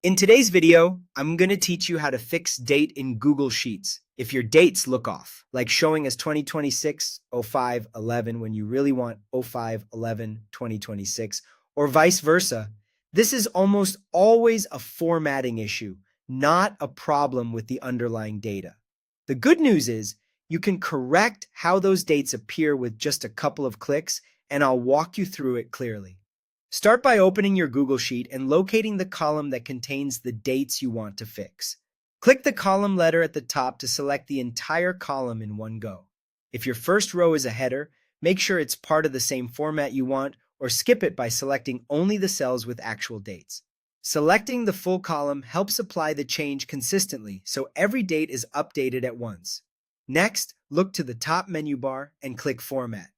In today's video, I'm going to teach you how to fix date in Google Sheets if your dates look off, like showing as 2026-05-11 when you really want 05-11-2026, or vice versa. This is almost always a formatting issue, not a problem with the underlying data. The good news is you can correct how those dates appear with just a couple of clicks, and I'll walk you through it clearly. Start by opening your Google Sheet and locating the column that contains the dates you want to fix. Click the column letter at the top to select the entire column in one go. If your first row is a header, make sure it's part of the same format you want, or skip it by selecting only the cells with actual dates. Selecting the full column helps apply the change consistently, so every date is updated at once. Next, look to the top menu bar and click Format.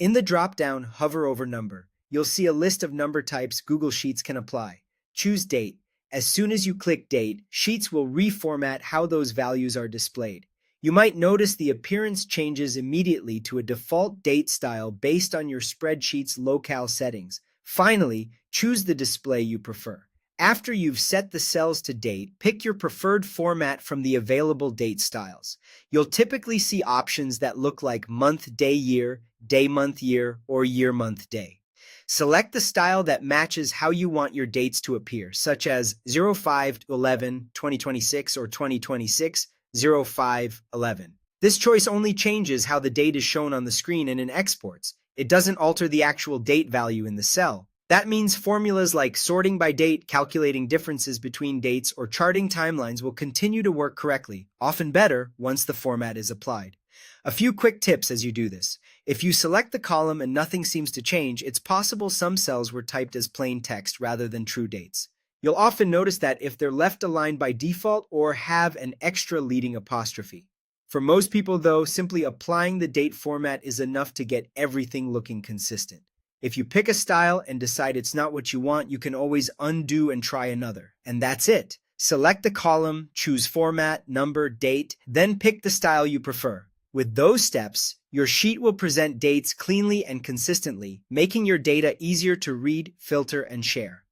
In the drop-down, hover over Number. You'll see a list of number types Google Sheets can apply. Choose Date. As soon as you click Date, Sheets will reformat how those values are displayed. You might notice the appearance changes immediately to a default date style based on your spreadsheet's locale settings. Finally, choose the display you prefer. After you've set the cells to date, pick your preferred format from the available date styles. You'll typically see options that look like month, day, year, day, month, year, or year, month, day. Select the style that matches how you want your dates to appear, such as 05-11-2026 or 2026-05-11. This choice only changes how the date is shown on the screen and in exports. It doesn't alter the actual date value in the cell. That means formulas like sorting by date, calculating differences between dates, or charting timelines will continue to work correctly, often better once the format is applied. A few quick tips as you do this. If you select the column and nothing seems to change, it's possible some cells were typed as plain text rather than true dates. You'll often notice that if they're left aligned by default or have an extra leading apostrophe. For most people, though, simply applying the date format is enough to get everything looking consistent. If you pick a style and decide it's not what you want, you can always undo and try another. And that's it. Select the column, choose format, number, date, then pick the style you prefer. With those steps, your sheet will present dates cleanly and consistently, making your data easier to read, filter, and share.